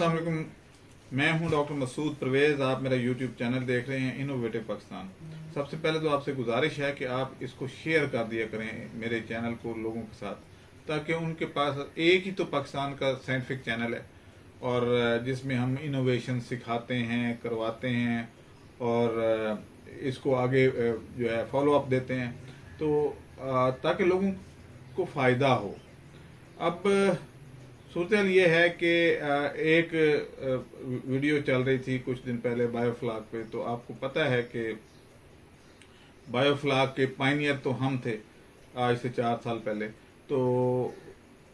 अस्सलाम वालेकुम। मैं हूं डॉक्टर मसूद परवेज़। आप मेरा यूट्यूब चैनल देख रहे हैं इनोवेटिव पाकिस्तान। सबसे पहले तो आपसे गुजारिश है कि आप इसको शेयर कर दिया करें मेरे चैनल को लोगों के साथ, ताकि उनके पास एक ही तो पाकिस्तान का साइंटिफिक चैनल है और जिसमें हम इनोवेशन सिखाते हैं, करवाते हैं और इसको आगे जो है फॉलो अप देते हैं, तो ताकि लोगों को फ़ायदा हो। अब सूरत ये है कि एक वीडियो चल रही थी कुछ दिन पहले बायोफ्लाक पे। तो आपको पता है कि बायोफ्लाक के पायनियर तो हम थे आज से 4 साल पहले। तो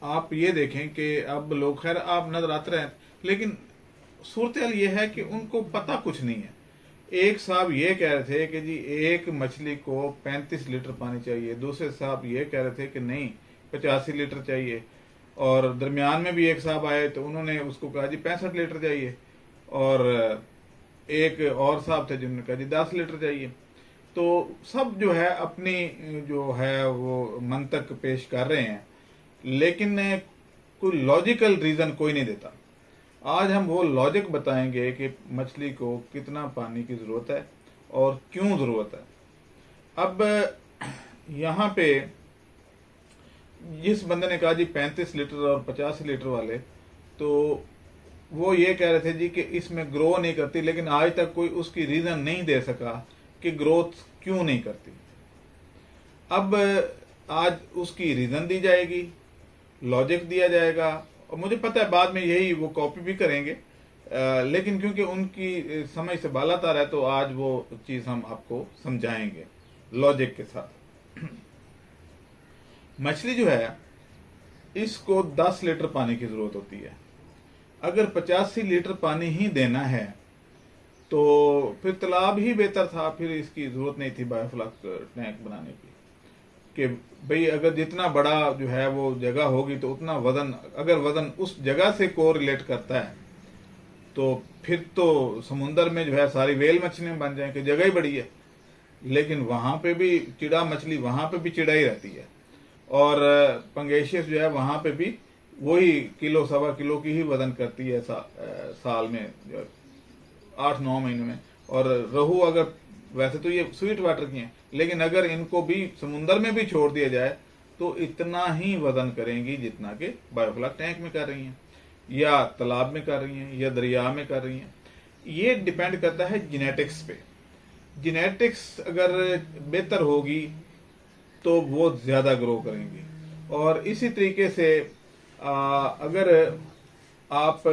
आप ये देखें कि अब लोग खैर आप नजर आते रहे, लेकिन सूरत ये है कि उनको पता कुछ नहीं है। एक साहब ये कह रहे थे कि जी एक मछली को 35 लीटर पानी चाहिए, दूसरे साहब ये कह रहे थे कि नहीं 85 लीटर चाहिए, और दरमियान में भी एक साहब आए तो उन्होंने उसको कहा जी 65 लीटर चाहिए, और एक और साहब थे जिन्होंने कहा जी 10 लीटर चाहिए। तो सब जो है अपनी जो है वो मंतक पेश कर रहे हैं, लेकिन कोई लॉजिकल रीजन कोई नहीं देता। आज हम वो लॉजिक बताएंगे कि मछली को कितना पानी की जरूरत है और क्यों जरूरत है। अब यहाँ पे जिस बंदे ने कहा जी 35 लीटर और 50 लीटर वाले, तो वो ये कह रहे थे जी कि इसमें ग्रो नहीं करती, लेकिन आज तक कोई उसकी रीजन नहीं दे सका कि ग्रोथ क्यों नहीं करती। अब आज उसकी रीजन दी जाएगी, लॉजिक दिया जाएगा, और मुझे पता है बाद में यही वो कॉपी भी करेंगे, लेकिन क्योंकि उनकी समय से बालातर है तो आज वो चीज हम आपको समझाएंगे लॉजिक के साथ। मछली जो है इसको 10 लीटर पानी की जरूरत होती है। अगर 85 लीटर पानी ही देना है तो फिर तालाब ही बेहतर था, फिर इसकी जरूरत नहीं थी बायोफ्लाक टैंक बनाने की। कि भाई अगर जितना बड़ा जो है वो जगह होगी तो उतना वजन, अगर वजन उस जगह से कोरिलेट करता है तो फिर तो समुंदर में जो है सारी वेल मछलियां बन जाए कि जगह ही बड़ी है, लेकिन वहां पे भी चिड़ा मछली, वहां पे भी चिड़ा ही रहती है, और पंगेशियस जो है वहां पे भी वही किलो सवा किलो की ही वजन करती है साल में 8-9 महीने में। और रोहू अगर वैसे तो ये स्वीट वाटर की हैं, लेकिन अगर इनको भी समुंदर में भी छोड़ दिया जाए तो इतना ही वजन करेंगी जितना कि बायोफ्लाक टैंक में कर रही हैं, या तालाब में कर रही हैं, या दरिया में कर रही हैं। ये डिपेंड करता है जेनेटिक्स पे। जेनेटिक्स अगर बेहतर होगी तो वो ज्यादा ग्रो करेंगी, और इसी तरीके से अगर आप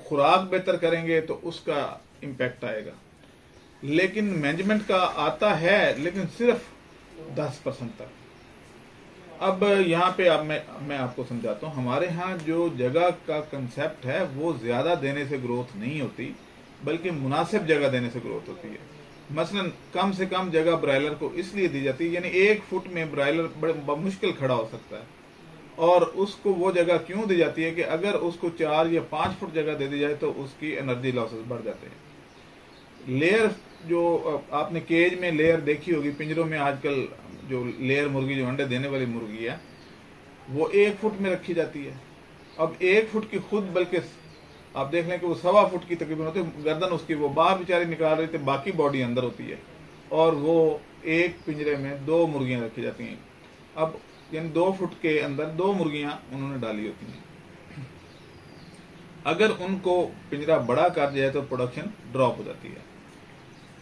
खुराक बेहतर करेंगे तो उसका इम्पैक्ट आएगा। लेकिन मैनेजमेंट का आता है, लेकिन सिर्फ 10% तक। अब यहाँ पे अब मैं आपको समझाता हूँ। हमारे यहाँ जो जगह का कंसेप्ट है वो ज्यादा देने से ग्रोथ नहीं होती, बल्कि मुनासिब जगह देने से ग्रोथ होती है। मसलन कम से कम जगह ब्रायलर को इसलिए दी जाती है, यानी 1 फुट में ब्रायलर बड़े मुश्किल खड़ा हो सकता है, और उसको वो जगह क्यों दी जाती है कि अगर उसको 4 या 5 फुट जगह दे दी जाए तो उसकी एनर्जी लॉसेस बढ़ जाते हैं। लेयर जो आपने केज में लेयर देखी होगी, पिंजरों में आजकल जो लेयर मुर्गी, जो अंडे देने वाली मुर्गी है, वो 1 फुट में रखी जाती है। अब 1 फुट की खुद, बल्कि आप देख लें कि वो 1.25 फुट की तकरीबन होती है, गर्दन उसकी वो बाहर बेचारी निकाल रही थी, बाकी बॉडी अंदर होती है, और वो एक पिंजरे में 2 मुर्गियां रखी जाती हैं। अब यानी 2 फुट के अंदर 2 मुर्गियां उन्होंने डाली होती हैं। अगर उनको पिंजरा बड़ा कर दिया तो प्रोडक्शन ड्रॉप हो जाती है।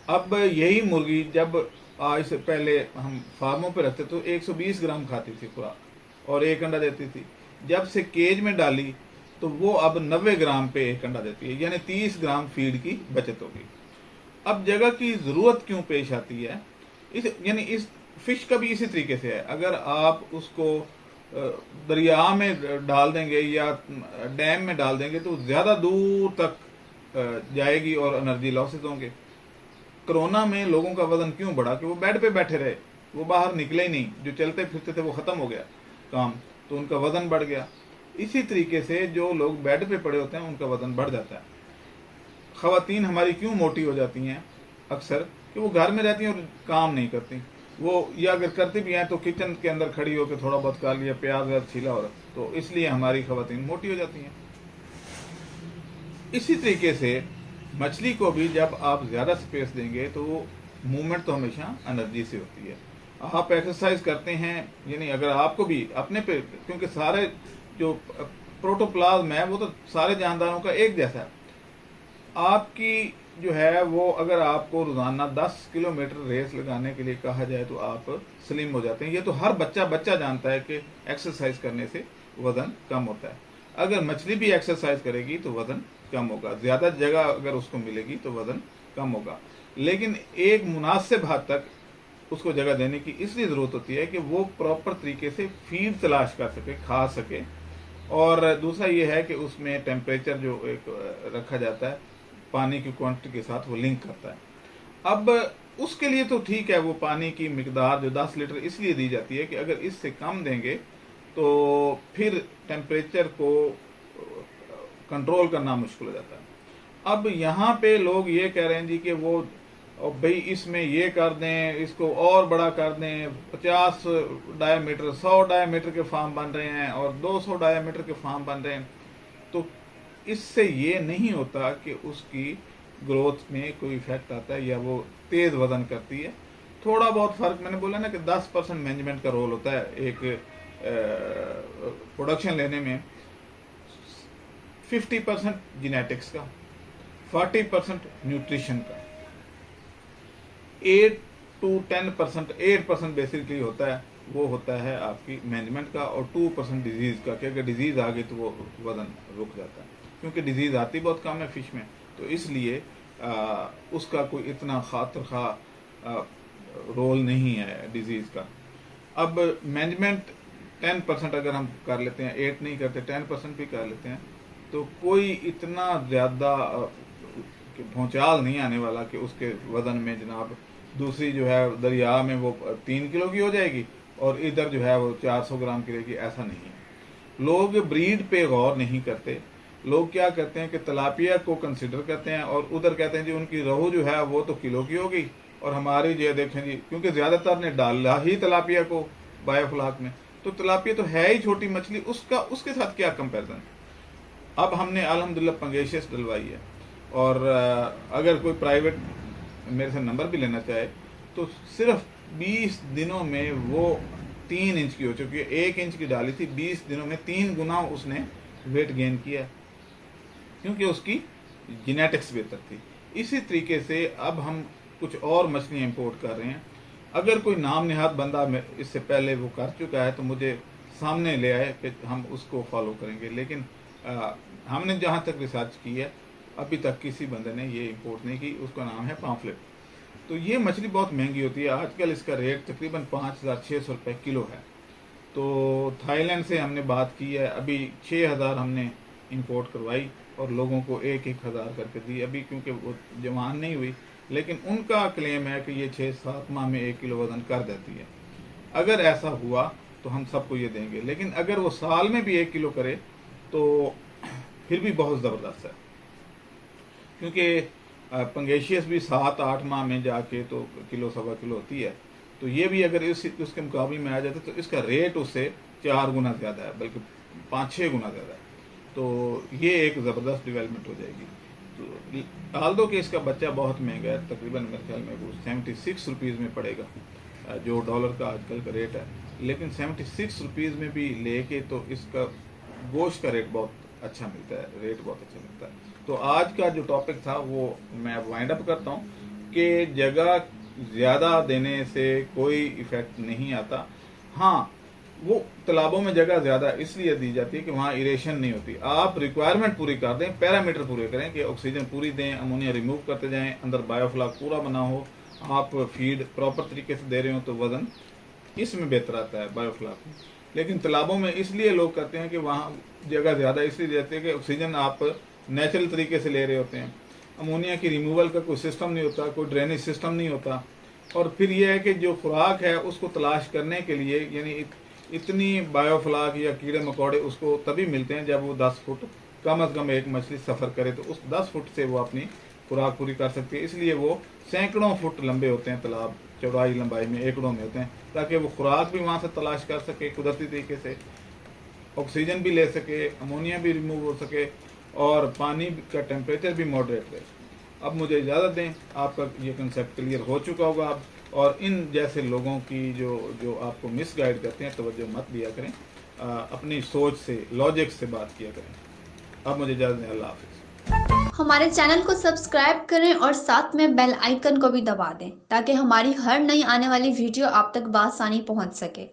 अब यही मुर्गी जब आज से पहले हम फार्मों पे रखते तो 120 ग्राम खाती थी खुराक और 1 अंडा देती थी। जब से केज में डाली तो वो अब 90 ग्राम पे 1 अंडा देती है, यानी 30 ग्राम फीड की बचत होगी। अब जगह की जरूरत क्यों पेश आती है, यानी इस फिश का भी इसी तरीके से है। अगर आप उसको दरिया में डाल देंगे या डैम में डाल देंगे तो ज्यादा दूर तक जाएगी और एनर्जी लॉसेस होंगे। कोरोना में लोगों का वजन क्यों बढ़ा कि वो बेड पे बैठे रहे, वो बाहर निकले ही नहीं, जो चलते फिरते थे वो खत्म हो गया काम, तो उनका वजन बढ़ गया। इसी तरीके से जो लोग बेड पे पड़े होते हैं उनका वजन बढ़ जाता है। खवातीन हमारी क्यों मोटी हो जाती हैं अक्सर, कि वो घर में रहती हैं और काम नहीं करती। वो या अगर करती भी हैं तो किचन के अंदर खड़ी होकर थोड़ा बहुत कर लिया, प्याज व्याज छीला, और तो इसलिए हमारी खवातीन मोटी हो जाती हैं। इसी तरीके से मछली को भी जब आप ज़्यादा स्पेस देंगे तो मूवमेंट तो हमेशा एनर्जी से होती है। आप एक्सरसाइज करते हैं, यानी अगर आपको भी अपने पे, क्योंकि सारे जो प्रोटोप्लाज्म है वो तो सारे जानदारों का एक जैसा है। आपकी जो है वो, अगर आपको रोजाना 10 किलोमीटर रेस लगाने के लिए कहा जाए तो आप स्लिम हो जाते हैं। ये तो हर बच्चा जानता है कि एक्सरसाइज करने से वजन कम होता है। अगर मछली भी एक्सरसाइज करेगी तो वजन कम होगा, ज्यादा जगह अगर उसको मिलेगी तो वजन कम होगा, लेकिन एक मुनासिब हद तक उसको जगह देने की इसलिए जरूरत होती है कि वो प्रॉपर तरीके से फीड तलाश कर सके, खा सके। और दूसरा ये है कि उसमें टेम्परेचर जो एक रखा जाता है पानी की क्वांटिटी के साथ, वो लिंक करता है। अब उसके लिए तो ठीक है, वो पानी की मिकदार जो 10 लीटर इसलिए दी जाती है कि अगर इससे कम देंगे तो फिर टेम्परेचर को कंट्रोल करना मुश्किल हो जाता है। अब यहाँ पे लोग ये कह रहे हैं जी कि वो भाई इसमें ये कर दें, इसको और बड़ा कर दें, 50 डायमीटर 100 डायमीटर के फार्म बन रहे हैं और 200 डायमीटर के फार्म बन रहे हैं। तो इससे ये नहीं होता कि उसकी ग्रोथ में कोई इफेक्ट आता है या वो तेज वजन करती है। थोड़ा बहुत फर्क, मैंने बोला ना कि 10% मैनेजमेंट का रोल होता है एक प्रोडक्शन लेने में, 50% जेनेटिक्स का, 40% न्यूट्रिशन का, 8 to 10%, 8% बेसिकली होता है, वो होता है आपकी मैनेजमेंट का, और 2% डिजीज का, कि अगर डिजीज आ गई तो वो वजन रुक जाता है। क्योंकि डिजीज आती बहुत कम है फिश में, तो इसलिए उसका कोई इतना खातिर खा रोल नहीं है डिजीज का। अब मैनेजमेंट 10% अगर हम कर लेते हैं, 8 नहीं करते 10% भी कर लेते हैं, तो कोई इतना ज़्यादा भूचाल नहीं आने वाला कि उसके वजन में जनाब दूसरी जो है दरिया में वो 3 किलो की हो जाएगी और इधर जो है वो 400 ग्राम की रहेगी, ऐसा नहीं है। लोग ब्रीड पे गौर नहीं करते। लोग क्या करते हैं कि तलापिया को कंसिडर करते हैं और उधर कहते हैं जी उनकी रोहू जो है वो तो किलो की होगी और हमारी जो देखें जी, क्योंकि ज्यादातर ने डाला ही तलापिया को बायोफ्लाक में, तो तलापिया तो है ही छोटी मछली, उसका उसके साथ क्या कंपैरिजन। अब हमने अल्हम्दुलिल्लाह पंगेशियस डलवाई है, और अगर कोई प्राइवेट मेरे से नंबर भी लेना चाहे तो सिर्फ 20 दिनों में वो 3 इंच की हो चुकी है। 1 इंच की डाली थी, 20 दिनों में 3 गुना उसने वेट गेन किया, क्योंकि उसकी जेनेटिक्स बेहतर थी। इसी तरीके से अब हम कुछ और मछलियाँ इंपोर्ट कर रहे हैं। अगर कोई नाम निहाद बंदा इससे पहले वो कर चुका है तो मुझे सामने ले आए कि हम उसको फॉलो करेंगे, लेकिन हमने जहाँ तक रिसर्च की है अभी तक किसी बंदे ने ये इंपोर्ट नहीं की। उसका नाम है पाम्फलेट। तो ये मछली बहुत महंगी होती है, आजकल इसका रेट तकरीबन 5,600 रुपये किलो है। तो थाईलैंड से हमने बात की है, अभी 6,000 हमने इंपोर्ट करवाई और लोगों को 1,000 करके दी अभी, क्योंकि वो जवान नहीं हुई, लेकिन उनका क्लेम है कि ये 6-7 माह में 1 किलो वजन कर देती है। अगर ऐसा हुआ तो हम सबको ये देंगे, लेकिन अगर वो साल में भी 1 किलो करे तो फिर भी बहुत ज़बरदस्त है, क्योंकि पंगेशियस भी 7-8 माह में जाके तो किलो सवा किलो होती है। तो ये भी अगर उसके मुकाबले में आ जाता तो इसका रेट उससे 4 गुना ज़्यादा है, बल्कि 5-6 गुना ज़्यादा है। तो ये एक ज़बरदस्त डेवलपमेंट हो जाएगी। तो आल्दो के इसका बच्चा बहुत महंगा है, तकरीबन मेरे ख्याल में वो 76 रुपीज़ में पड़ेगा, जो डॉलर का आजकल का रेट है। लेकिन 76 रुपीज़ में भी लेके तो इसका गोश्त का रेट बहुत अच्छा मिलता है, रेट बहुत अच्छा मिलता है। तो आज का जो टॉपिक था वो मैं वाइंड अप करता हूँ कि जगह ज़्यादा देने से कोई इफेक्ट नहीं आता। हाँ, वो तालाबों में जगह ज़्यादा इसलिए दी जाती है कि वहाँ इरेशन नहीं होती। आप रिक्वायरमेंट पूरी कर दें, पैरामीटर पूरे करें कि ऑक्सीजन पूरी दें, अमोनिया रिमूव करते जाएं, अंदर बायोफ्लाक पूरा बना हो, आप फीड प्रॉपर तरीके से दे रहे हो तो वज़न इसमें बेहतर आता है बायोफ्लाक में। लेकिन तालाबों में इसलिए लोग कहते हैं कि वहाँ जगह ज़्यादा इसलिए देते हैं कि ऑक्सीजन आप नेचुरल तरीके से ले रहे होते हैं, अमोनिया की रिमूवल का कोई सिस्टम नहीं होता, कोई ड्रेनेज सिस्टम नहीं होता। और फिर यह है कि जो खुराक है उसको तलाश करने के लिए, यानी इतनी बायोफ्लाक या कीड़े मकोड़े उसको तभी मिलते हैं जब वो 10 फुट कम से कम एक मछली सफ़र करे, तो उस 10 फुट से वो अपनी खुराक पूरी कर सकती है। इसलिए वो सैकड़ों फुट लंबे होते हैं, तालाब चौड़ाई लंबाई में एकड़ों में होते हैं, ताकि वो खुराक भी वहाँ से तलाश कर सके कुदरती तरीके से, ऑक्सीजन भी ले सके, अमोनिया भी रिमूव हो सके और पानी का टेम्परेचर भी मॉडरेट रहे। अब मुझे इजाज़त दें, आपका ये कंसेप्ट क्लियर हो चुका होगा अब, और इन जैसे लोगों की जो आपको मिसगाइड करते हैं तवज्जो मत दिया करें, अपनी सोच से, लॉजिक से बात किया करें। अब मुझे इजाज़त दें, अल्लाह हाफिज़। हमारे चैनल को सब्सक्राइब करें और साथ में बेल आइकन को भी दबा दें ताकि हमारी हर नई आने वाली वीडियो आप तक बआसानी पहुंच सके।